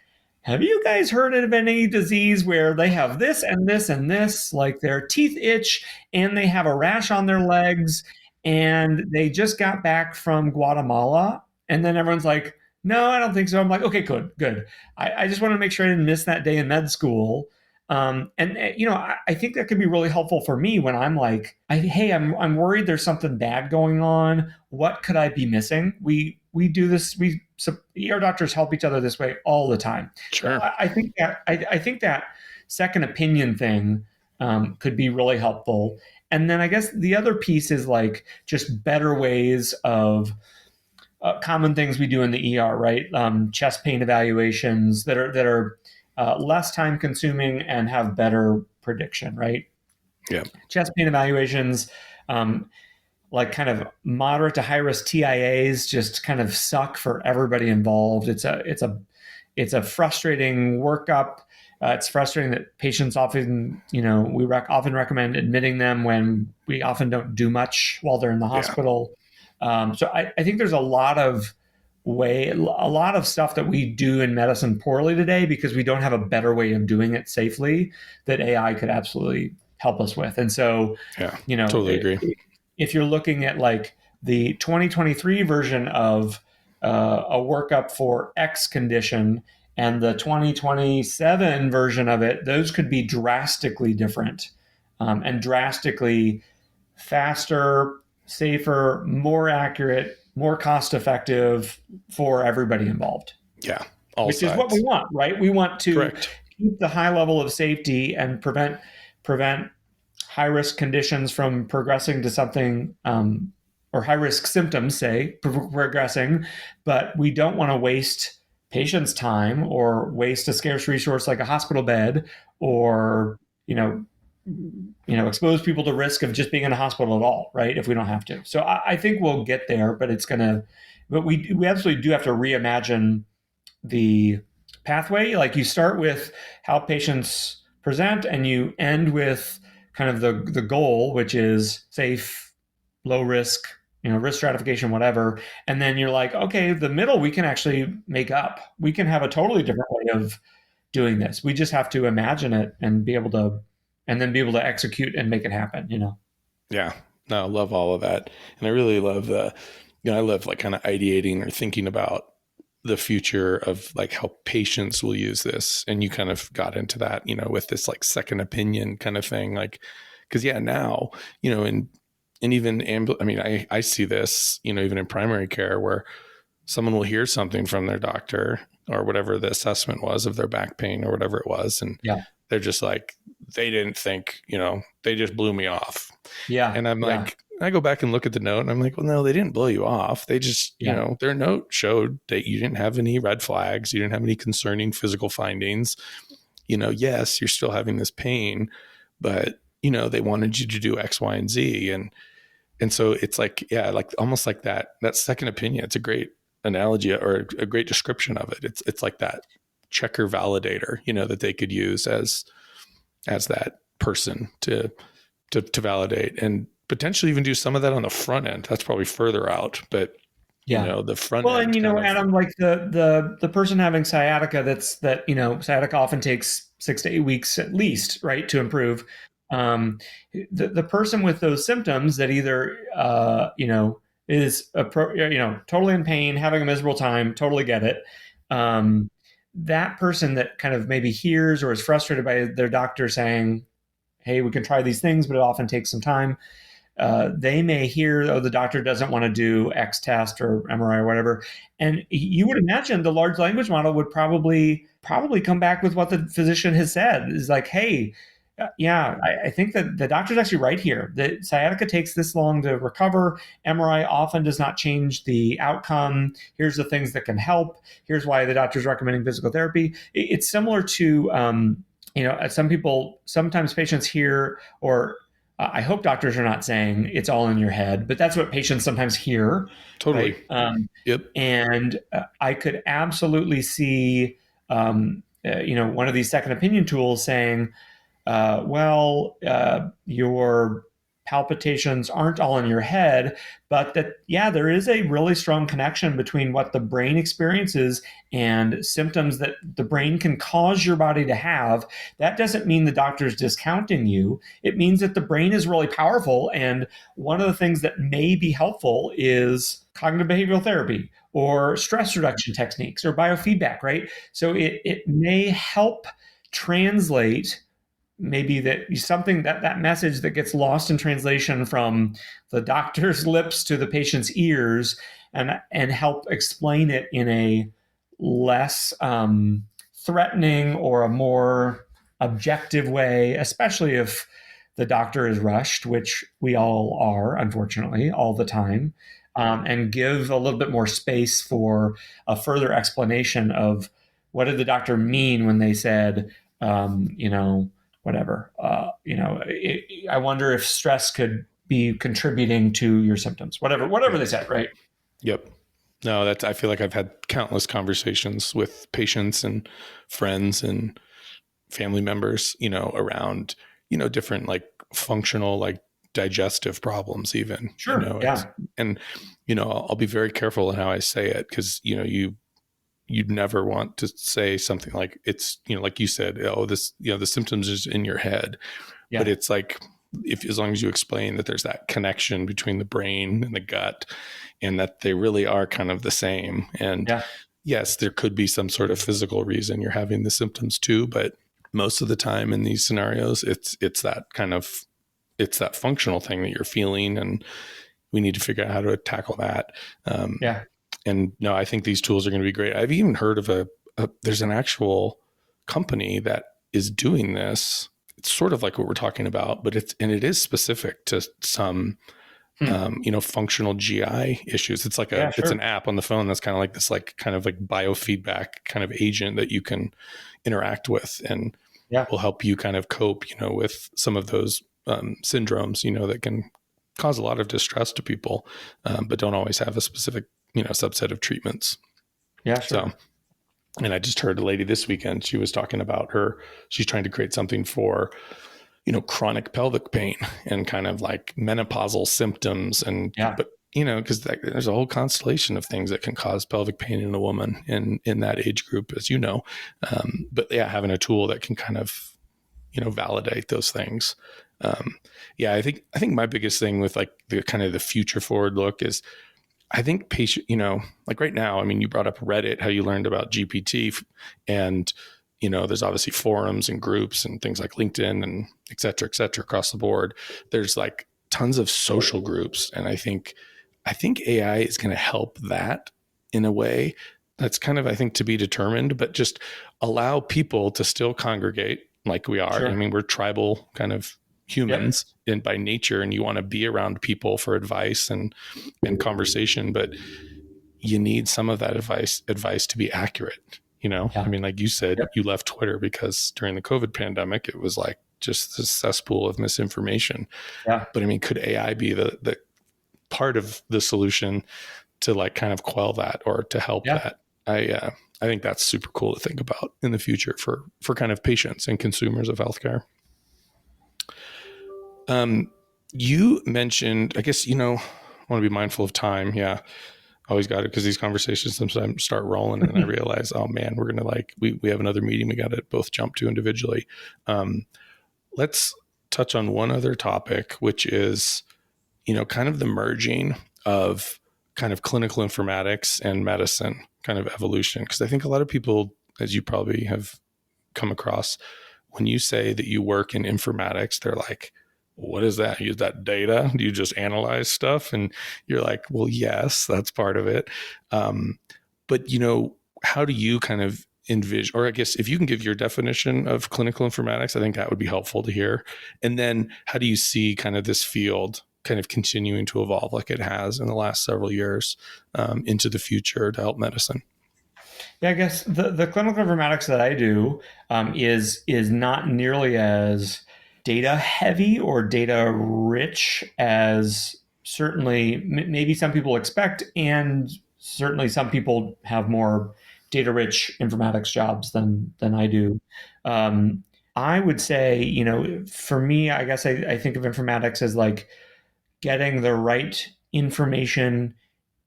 Speaker 2: have you guys heard of any disease where they have this and this and this, like their teeth itch and they have a rash on their legs and they just got back from Guatemala? And then everyone's like, no, I don't think so. I'm like, okay, good. I just want to make sure I didn't miss that day in med school. I think that could be really helpful for me when I'm like, hey, I'm worried there's something bad going on. What could I be missing? We do this. ER doctors help each other this way all the time.
Speaker 4: Sure.
Speaker 2: So I think that second opinion thing could be really helpful. And then I guess the other piece is like just better ways of common things we do in the ER, right? Chest pain evaluations that are less time consuming and have better prediction, right?
Speaker 4: Yeah. Chest
Speaker 2: pain evaluations, like kind of moderate to high risk TIAs, just kind of suck for everybody involved. It's a frustrating workup. It's frustrating that patients often, we often recommend admitting them when we often don't do much while they're in the hospital. So I think there's a lot of stuff that we do in medicine poorly today because we don't have a better way of doing it safely that AI could absolutely help us with. And so,
Speaker 4: totally agree.
Speaker 2: If you're looking at like the 2023 version of a workup for X condition and the 2027 version of it, those could be drastically different and drastically faster, safer, more accurate, more cost effective for everybody involved.
Speaker 4: Yeah.
Speaker 2: Which sides. Is what we want, right? We want to keep the high level of safety and prevent high risk conditions from progressing to something, or high risk symptoms, say, progressing, but we don't want to waste patients' time or waste a scarce resource like a hospital bed or, expose people to risk of just being in a hospital at all, right? If we don't have to. So I think we'll get there, but we absolutely do have to reimagine the pathway. Like you start with how patients present and you end with kind of the goal, which is safe, low risk, risk stratification, whatever. And then you're like, okay, the middle we can actually make up. We can have a totally different way of doing this. We just have to imagine it and be able to execute and make it happen,
Speaker 4: Yeah. No, I love all of that. And I really love I love like kind of ideating or thinking about the future of like how patients will use this. And you kind of got into that, with this like second opinion kind of thing. Like, cause now, and even, I see this, even in primary care where someone will hear something from their doctor or whatever the assessment was of their back pain or whatever it was. And they're just like, they didn't think, they just blew me off.
Speaker 2: Yeah.
Speaker 4: And I'm like, I go back and look at the note and I'm like, well, no, they didn't blow you off. They just, their note showed that you didn't have any red flags. You didn't have any concerning physical findings. Yes, you're still having this pain, but, they wanted you to do X, Y, and Z. And so it's like, like almost like that second opinion. It's a great analogy or a great description of it. It's like that checker validator, that they could use as that person to validate and potentially even do some of that on the front end. That's probably further out, but the front end.
Speaker 2: Well, and Adam, like the person having sciatica, sciatica often takes 6 to 8 weeks at least, right, to improve. The person with those symptoms that either is totally in pain, having a miserable time, totally get it. That person that kind of maybe hears or is frustrated by their doctor saying, hey, we can try these things, but it often takes some time. They may hear, the doctor doesn't want to do X test or MRI or whatever. And you would imagine the large language model would probably come back with what the physician has said. Is like, hey, I think that the doctor's actually right here. The sciatica takes this long to recover. MRI often does not change the outcome. Here's the things that can help. Here's why the doctor's recommending physical therapy. It's similar to, sometimes patients hear, or I hope doctors are not saying it's all in your head, but that's what patients sometimes hear.
Speaker 4: Totally.
Speaker 2: Right?
Speaker 4: Yep.
Speaker 2: And I could absolutely see, one of these second opinion tools saying, your palpitations aren't all in your head, but that, there is a really strong connection between what the brain experiences and symptoms that the brain can cause your body to have. That doesn't mean the doctor's discounting you. It means that the brain is really powerful. And one of the things that may be helpful is cognitive behavioral therapy or stress reduction techniques or biofeedback, right? So it may help translate maybe that message that gets lost in translation from the doctor's lips to the patient's ears and help explain it in a less threatening or a more objective way, especially if the doctor is rushed, which we all are, unfortunately, all the time, and give a little bit more space for a further explanation of what did the doctor mean when they said, whatever. I wonder if stress could be contributing to your symptoms, whatever they said, right?
Speaker 4: Yep. No, I feel like I've had countless conversations with patients and friends and family members, around, different like functional, like digestive problems even.
Speaker 2: Sure.
Speaker 4: And, I'll be very careful in how I say it because, you'd never want to say something like it's, like you said, the symptoms is in your head, but it's like, as long as you explain that there's that connection between the brain and the gut and that they really are kind of the same. And yes, there could be some sort of physical reason you're having the symptoms too, but most of the time in these scenarios, it's that functional thing that you're feeling. And we need to figure out how to tackle that. And no, I think these tools are going to be great. I've even heard of there's an actual company that is doing this. It's sort of like what we're talking about, but it is specific to some, functional GI issues. It's like it's an app on the phone that's kind of like this, like kind of like biofeedback kind of agent that you can interact with. And
Speaker 2: Yeah.
Speaker 4: will help you kind of cope, with some of those syndromes, that can cause a lot of distress to people, but don't always have a specific, subset of treatments.
Speaker 2: Yeah, sure.
Speaker 4: So, and I just heard a lady this weekend, she was talking about she's trying to create something for, chronic pelvic pain and kind of like menopausal symptoms. And, but, because there's a whole constellation of things that can cause pelvic pain in a woman in that age group, as you know. But yeah, having a tool that can kind of, validate those things. I think my biggest thing with like the kind of the future forward look is, I think patient, like right now, I mean, you brought up Reddit, how you learned about GPT, and, there's obviously forums and groups and things like LinkedIn and et cetera across the board. There's like tons of social groups. And I think AI is going to help that in a way that's kind of, I think, to be determined, but just allow people to still congregate like we are.
Speaker 2: Sure.
Speaker 4: I mean, we're tribal kind of humans and by nature, and you want to be around people for advice and conversation, but you need some of that advice to be accurate. I mean, like you said, you left Twitter because during the COVID pandemic, it was like just this cesspool of misinformation. But I mean, could AI be the part of the solution to like kind of quell that or to help that? I think that's super cool to think about in the future for kind of patients and consumers of healthcare. You mentioned, I guess, I want to be mindful of time. Yeah. Always got it, because these conversations sometimes start rolling and I realize, oh man, we're going to we have another meeting we got to both jump to individually. Let's touch on one other topic, which is, kind of the merging of kind of clinical informatics and medicine kind of evolution. Because I think a lot of people, as you probably have come across, when you say that you work in informatics, they're like, what is that? Use that data? Do you just analyze stuff? And you're like, well, yes, that's part of it. But, how do you kind of envision, or I guess if you can give your definition of clinical informatics, I think that would be helpful to hear. And then how do you see kind of this field kind of continuing to evolve like it has in the last several years into the future to help medicine?
Speaker 2: Yeah, I guess the clinical informatics that I do is not nearly as data heavy or data rich as certainly maybe some people expect, and certainly some people have more data rich informatics jobs than I do. I would say, for me, I guess I think of informatics as like getting the right information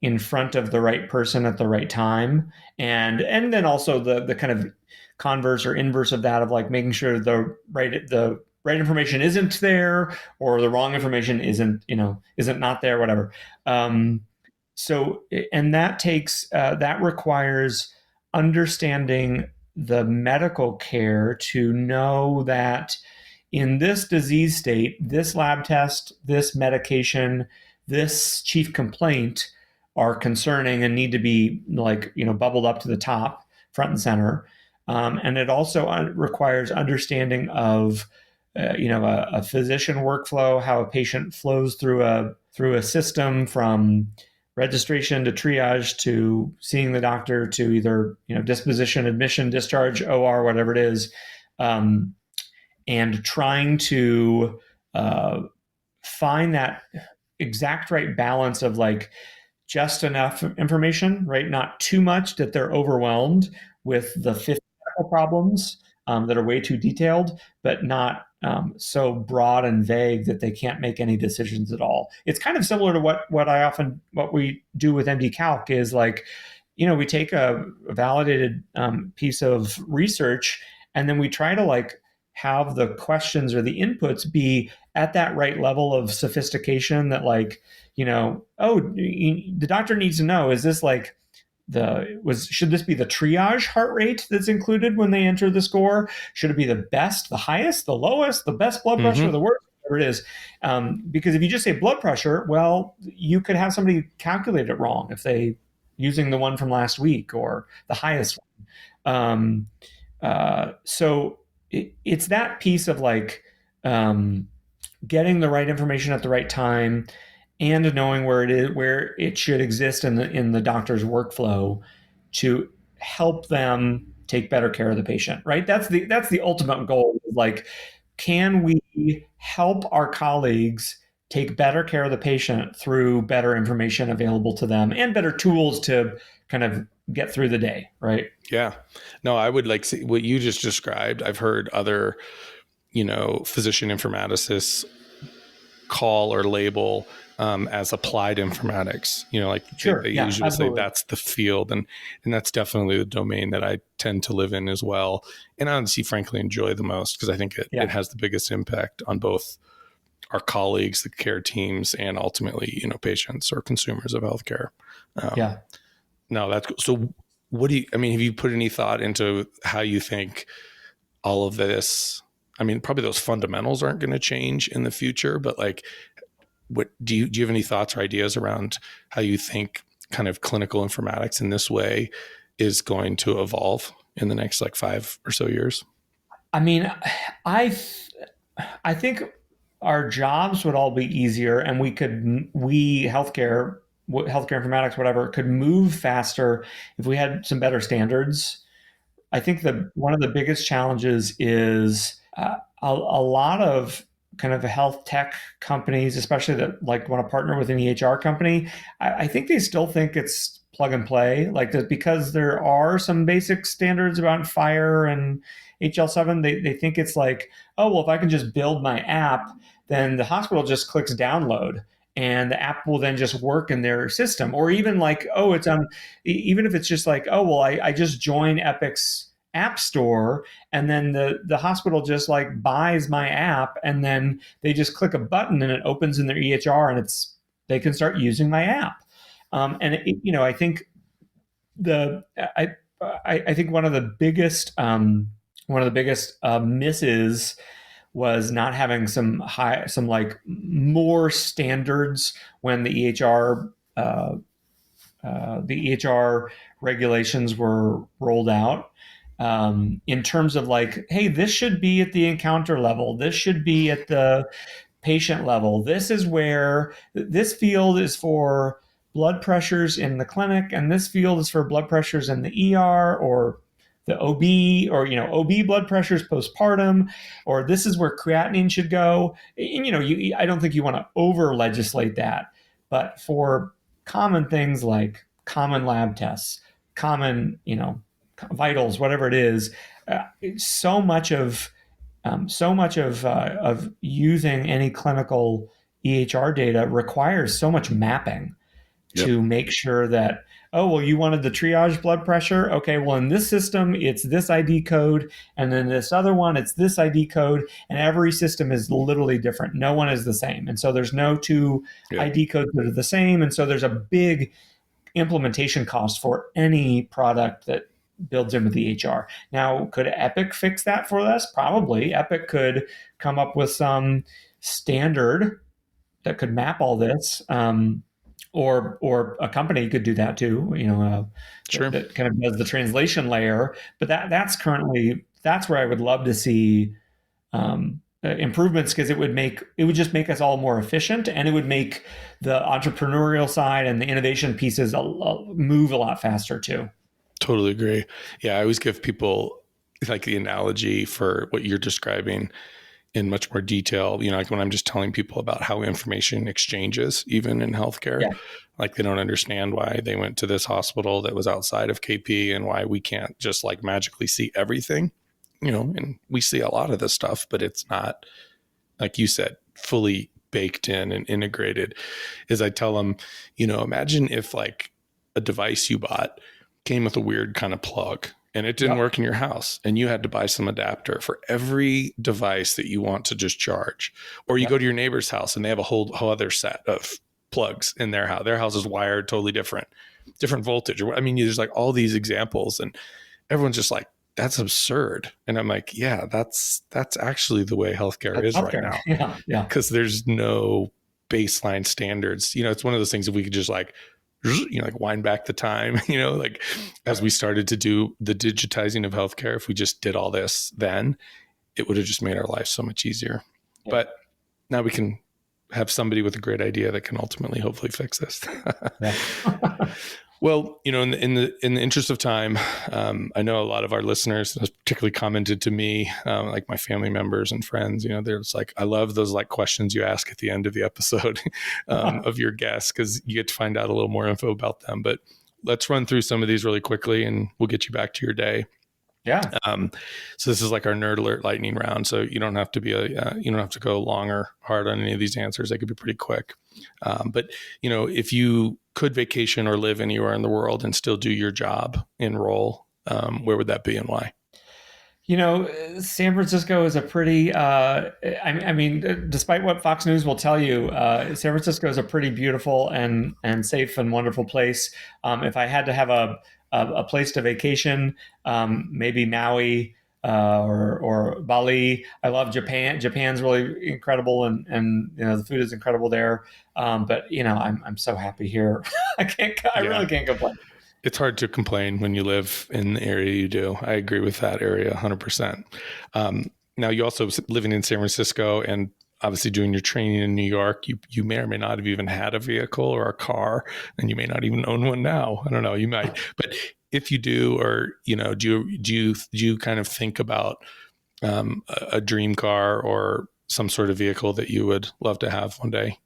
Speaker 2: in front of the right person at the right time, and then also the kind of converse or inverse of that, of like making sure the right information isn't there, or the wrong information isn't not there, whatever. So, and that requires understanding the medical care to know that in this disease state, this lab test, this medication, this chief complaint are concerning and need to be bubbled up to the top, front and center. And it also requires understanding of a physician workflow, how a patient flows through a system from registration to triage to seeing the doctor to either disposition, admission, discharge, OR, whatever it is, and trying to find that exact right balance of like just enough information, right? Not too much that they're overwhelmed with the 50 medical problems that are way too detailed, but not so broad and vague that they can't make any decisions at all. It's kind of similar to what we do with MDCalc is like, we take a validated piece of research, and then we try to like have the questions or the inputs be at that right level of sophistication that like, the doctor needs to know, is this like should this be the triage heart rate that's included when they enter the score? Should it be the best, the highest, the lowest, the best blood pressure, the worst, whatever it is? Because if you just say blood pressure, well, you could have somebody calculate it wrong if they using the one from last week or the highest one. So it's that piece of like getting the right information at the right time and knowing where it should exist in the doctor's workflow to help them take better care of the patient, right? That's the ultimate goal. Like, can we help our colleagues take better care of the patient through better information available to them and better tools to kind of get through the day, right?
Speaker 4: Yeah. No, I would like see what you just described. I've heard other, physician informaticists call or label as applied informatics.
Speaker 2: Sure.
Speaker 4: They
Speaker 2: Yeah,
Speaker 4: usually
Speaker 2: absolutely.
Speaker 4: say that's the field, and that's definitely the domain that I tend to live in as well, and honestly, frankly, enjoy the most, because I think it has the biggest impact on both our colleagues, the care teams, and ultimately, patients or consumers of healthcare. No, that's cool. So have you put any thought into how you think all of this, probably those fundamentals aren't going to change in the future, but like, what do you have any thoughts or ideas around how you think kind of clinical informatics in this way is going to evolve in the next 5 or so years?
Speaker 2: I think our jobs would all be easier, and healthcare informatics, whatever, could move faster if we had some better standards. I think that one of the biggest challenges is a lot of kind of health tech companies, especially that like want to partner with an EHR company. I think they still think it's plug and play, like that, because there are some basic standards about FHIR and HL7. They think it's like, oh, well, if I can just build my app, then the hospital just clicks download, and the app will then just work in their system. Or even like, oh, it's even if it's just like, oh, well, I just join Epic's app store, and then the hospital just like buys my app, and then they just click a button and it opens in their EHR, and they can start using my app. I think I think one of the biggest misses was not having some like more standards when the EHR regulations were rolled out, in terms of like, hey, this should be at the encounter level, this should be at the patient level, this is where this field is for blood pressures in the clinic, and this field is for blood pressures in the ER, or the OB, or OB blood pressures postpartum, or this is where creatinine should go. And I don't think you want to over legislate that, but for common things like common lab tests, common vitals, whatever it is, so much of using any clinical EHR data requires so much mapping to make sure that, oh, well, you wanted the triage blood pressure. Okay, well, in this system, it's this ID code. And then this other one, it's this ID code. And every system is literally different. No one is the same. And so there's no two ID codes that are the same. And so there's a big implementation cost for any product that builds in with the EHR. Now, could Epic fix that for us? Probably. Epic could come up with some standard that could map all this. Or a company could do that too,
Speaker 4: Sure.
Speaker 2: that kind of does the translation layer. But that's where I would love to see improvements, because it would just make us all more efficient, and it would make the entrepreneurial side and the innovation pieces move a lot faster too.
Speaker 4: Totally agree. Yeah, I always give people like the analogy for what you're describing in much more detail, like when I'm just telling people about how information exchanges, even in healthcare, like they don't understand why they went to this hospital that was outside of KP, and why we can't just like magically see everything, and we see a lot of this stuff, but it's not, like you said, fully baked in and integrated. Is I tell them, imagine if like a device you bought came with a weird kind of plug, and it didn't work in your house, and you had to buy some adapter for every device that you want to just charge. Or you go to your neighbor's house and they have a whole other set of plugs in their house. Their house is wired totally different voltage. There's like all these examples, and everyone's just like, that's absurd. And I'm like, yeah, that's actually the way healthcare is right now.
Speaker 2: Yeah.
Speaker 4: Because there's no baseline standards. It's one of those things, if we could just like wind back the time, as we started to do the digitizing of healthcare, if we just did all this, then it would have just made our life so much easier. Yeah. But now we can have somebody with a great idea that can ultimately hopefully fix this. Well, in the interest of time, I know a lot of our listeners, particularly commented to me, like my family members and friends. They're just like, I love those like questions you ask at the end of the episode of your guests, because you get to find out a little more info about them. But let's run through some of these really quickly, and we'll get you back to your day.
Speaker 2: Yeah.
Speaker 4: So this is like our nerd alert lightning round. So you don't have to you don't have to go long or hard on any of these answers. They could be pretty quick. But if you could vacation or live anywhere in the world and still do your job and role, where would that be and why?
Speaker 2: San Francisco is a pretty, I mean, despite what Fox News will tell you, San Francisco is a pretty beautiful and safe and wonderful place. If I had to have a place to vacation, maybe Maui or Bali. I love Japan. Japan's really incredible, and the food is incredible there. But I'm so happy here. I really can't complain.
Speaker 4: It's hard to complain when you live in the area you do. I agree with that area 100%. Now, you also living in San Francisco and obviously doing your training in New York, you may or may not have even had a vehicle or a car, and you may not even own one now. I don't know, you might. But if you do, or do you kind of think about a dream car or some sort of vehicle that you would love to have one day?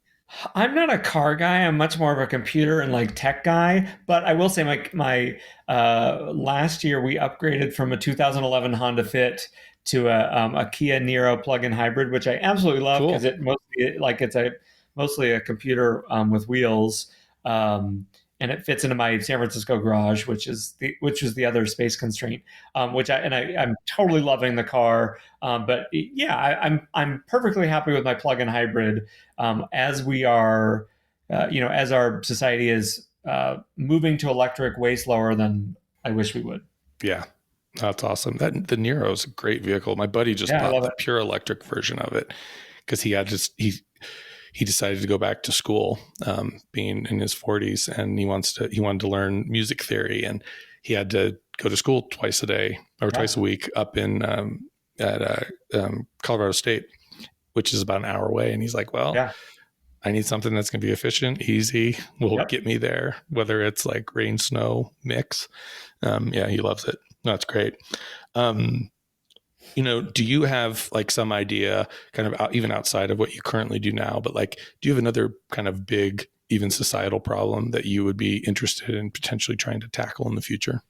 Speaker 2: I'm not a car guy. I'm much more of a computer and like tech guy. But I will say my last year we upgraded from a 2011 Honda Fit to a Kia Niro plug-in hybrid, which I absolutely love because it's mostly a computer with wheels, and it fits into my San Francisco garage, which is the other space constraint. I'm totally loving the car. But yeah, I'm perfectly happy with my plug-in hybrid as we are, as our society is moving to electric way slower than I wish we would.
Speaker 4: Yeah. That's awesome. The Niro is a great vehicle. My buddy just bought the pure electric version of it because he decided to go back to school, being in his 40s, and he wanted to learn music theory, and he had to go to school twice a week up in at Colorado State, which is about an hour away. And he's like, I need something that's going to be efficient, easy, will get me there, whether it's like rain, snow mix. He loves it. That's great. Do you have like some idea kind of even outside of what you currently do now, but like, do you have another kind of big, even societal problem that you would be interested in potentially trying to tackle in the future?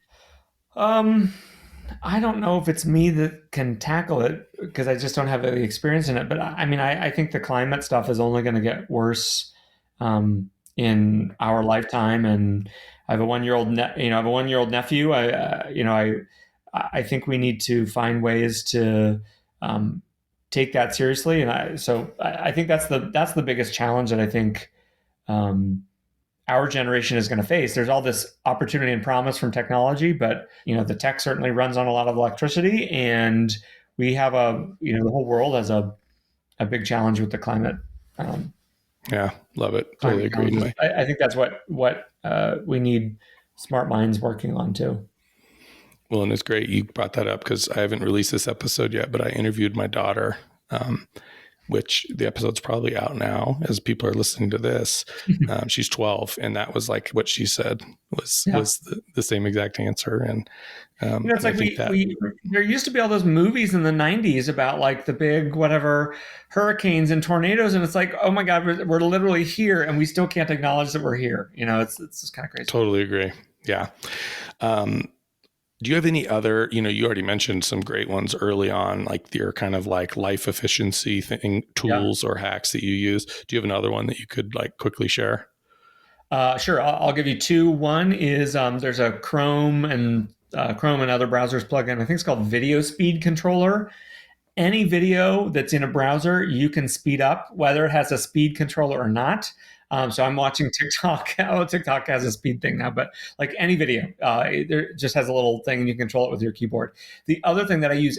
Speaker 2: I don't know if it's me that can tackle it because I just don't have the experience in it. But I mean, I think the climate stuff is only going to get worse in our lifetime. And I have a 1-year-old, nephew. I think we need to find ways to take that seriously. And I think that's the biggest challenge that I think our generation is going to face. There's all this opportunity and promise from technology, but the tech certainly runs on a lot of electricity, and we have the whole world has a big challenge with the climate.
Speaker 4: Love it. Totally agree.
Speaker 2: I think that's what we need smart minds working on too.
Speaker 4: Well, and it's great you brought that up because I haven't released this episode yet, but I interviewed my daughter, which the episode's probably out now as people are listening to this. She's 12, and that was like what she said was the same exact answer. And
Speaker 2: it's like there used to be all those movies in the 90s about like the big whatever hurricanes and tornadoes, and it's like, oh my God, we're literally here, and we still can't acknowledge that we're here. It's just kind of crazy.
Speaker 4: Totally agree. Yeah. Do you have any other, you already mentioned some great ones early on, like your kind of like life efficiency tools or hacks that you use? Do you have another one that you could like quickly share?
Speaker 2: Sure. I'll give you two. One is there's a Chrome and other browsers plugin. I think it's called Video Speed Controller. Any video that's in a browser, you can speed up, whether it has a speed controller or not. So I'm watching TikTok. TikTok has a speed thing now, but like any video, it just has a little thing and you control it with your keyboard. The other thing that I use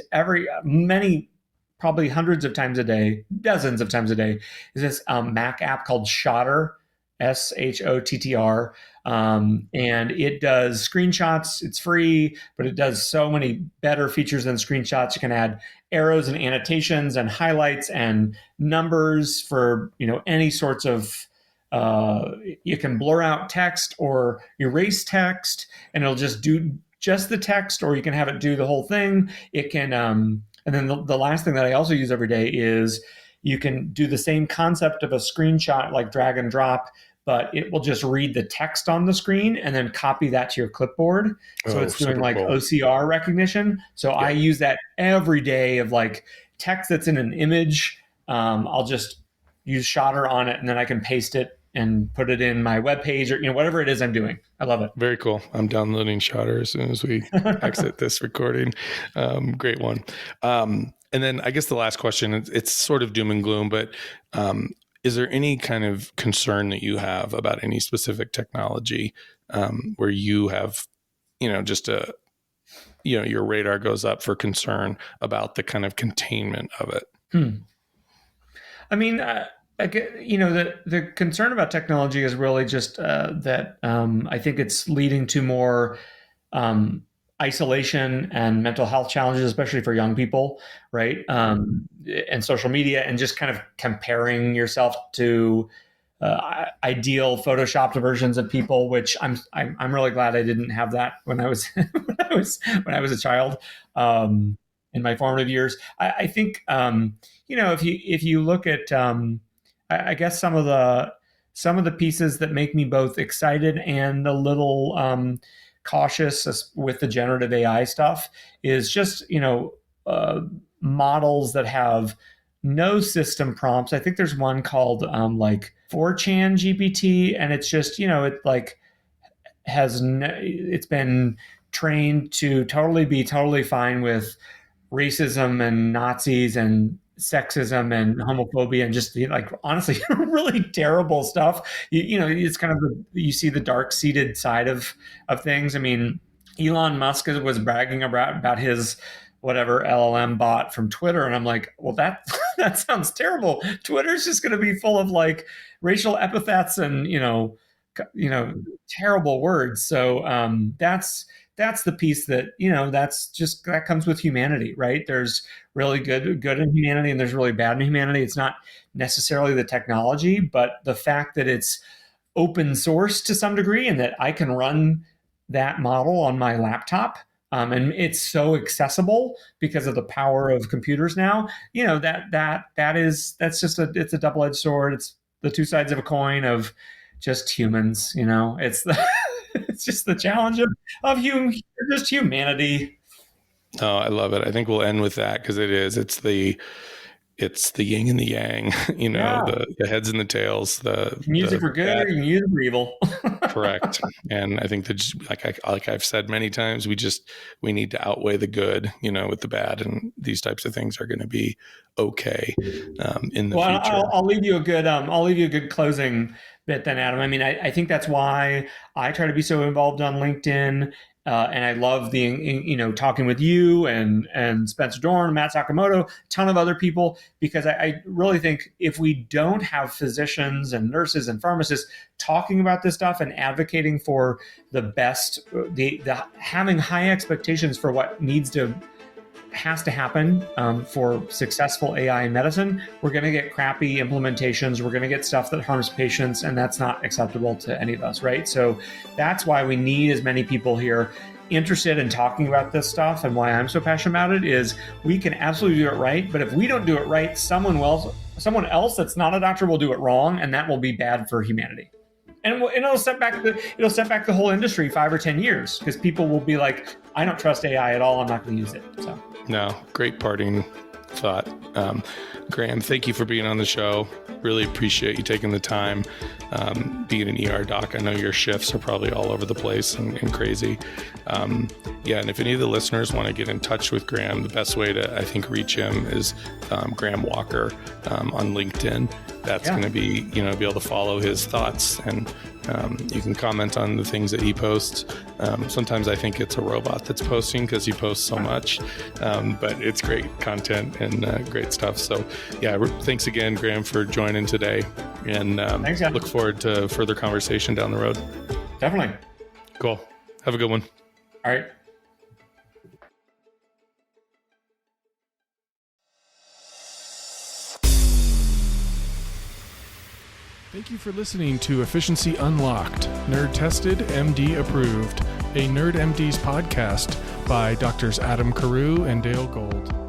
Speaker 2: probably hundreds of times a day, dozens of times a day, is this Mac app called Shottr, Shottr. And it does screenshots. It's free, but it does so many better features than screenshots. You can add arrows and annotations and highlights and numbers for any sorts of you can blur out text or erase text, and it'll just do just the text, or you can have it do the whole thing. It can, and then the last thing that I also use every day is you can do the same concept of a screenshot, like drag and drop, but it will just read the text on the screen and then copy that to your clipboard. So it's doing like cool OCR recognition. So I use that every day of like text that's in an image. I'll just use Shotter on it, and then I can paste it and put it in my webpage, or whatever it is I'm doing. I love it.
Speaker 4: Very cool. I'm downloading Shotter as soon as we exit this recording. Great one. And then I guess the last question, it's sort of doom and gloom, but is there any kind of concern that you have about any specific technology where you have, just your radar goes up for concern about the kind of containment of it?
Speaker 2: I mean, the concern about technology is really just that I think it's leading to more isolation and mental health challenges, especially for young people, right? And social media, and just kind of comparing yourself to ideal photoshopped versions of people, which I'm really glad I didn't have that when I was when I was a child in my formative years. I think if you look at I guess some of the pieces that make me both excited and a little cautious with the generative AI stuff is just models that have no system prompts. I think there's one called like 4chan GPT, and it's just it's been trained to be totally fine with racism and Nazis and sexism and homophobia and just honestly really terrible stuff. It's kind of you see the dark-seated side of things. I mean, Elon Musk was bragging about his whatever LLM bot from Twitter, and I'm like, well, that sounds terrible. Twitter's just going to be full of like racial epithets and terrible words. So that's the piece that that comes with humanity, right? There's really good in humanity, and there's really bad in humanity. It's not necessarily the technology, but the fact that it's open source to some degree, and that I can run that model on my laptop, and it's so accessible because of the power of computers now. That's just it's a double-edged sword. It's the two sides of a coin of just humans. It's it's just the challenge of just humanity.
Speaker 4: Oh, I love it. I think we'll end with that because it's the yin and the yang, the heads and the tails, the
Speaker 2: music for good or music for evil.
Speaker 4: Correct. And I think that like I've said many times, we need to outweigh the good, with the bad, and these types of things are going to be okay in the future.
Speaker 2: I'll leave you a good closing bit then, Adam. I mean, I think that's why I try to be so involved on LinkedIn. And I love talking with you and Spencer Dorn, Matt Sakamoto, a ton of other people, because I really think if we don't have physicians and nurses and pharmacists talking about this stuff and advocating for the best, having high expectations for what has to happen for successful AI in medicine, we're going to get crappy implementations. We're going to get stuff that harms patients, and that's not acceptable to any of us, right? So that's why we need as many people here interested in talking about this stuff, and why I'm so passionate about it is we can absolutely do it right, but if we don't do it right, someone else that's not a doctor will do it wrong, and that will be bad for humanity. And it'll set back the whole industry 5 or 10 years, because people will be like, I don't trust AI at all. I'm not going to use it. So.
Speaker 4: No, great parting thought. Graham, thank you for being on the show. Really appreciate you taking the time. Being an ER doc, I know your shifts are probably all over the place and crazy. And if any of the listeners want to get in touch with Graham, the best way to, I think, reach him is Graham Walker on LinkedIn. That's going to be, be able to follow his thoughts, and you can comment on the things that he posts. Sometimes I think it's a robot that's posting because he posts so much, but it's great content and great stuff. So thanks again, Graham, for joining today, and thanks, look forward to further conversation down the road.
Speaker 2: Definitely.
Speaker 4: Cool. Have a good one.
Speaker 2: All right.
Speaker 3: Thank you for listening to Efficiency Unlocked, Nerd Tested, MD Approved, a Nerd MD's podcast by Drs. Adam Carew and Dale Gold.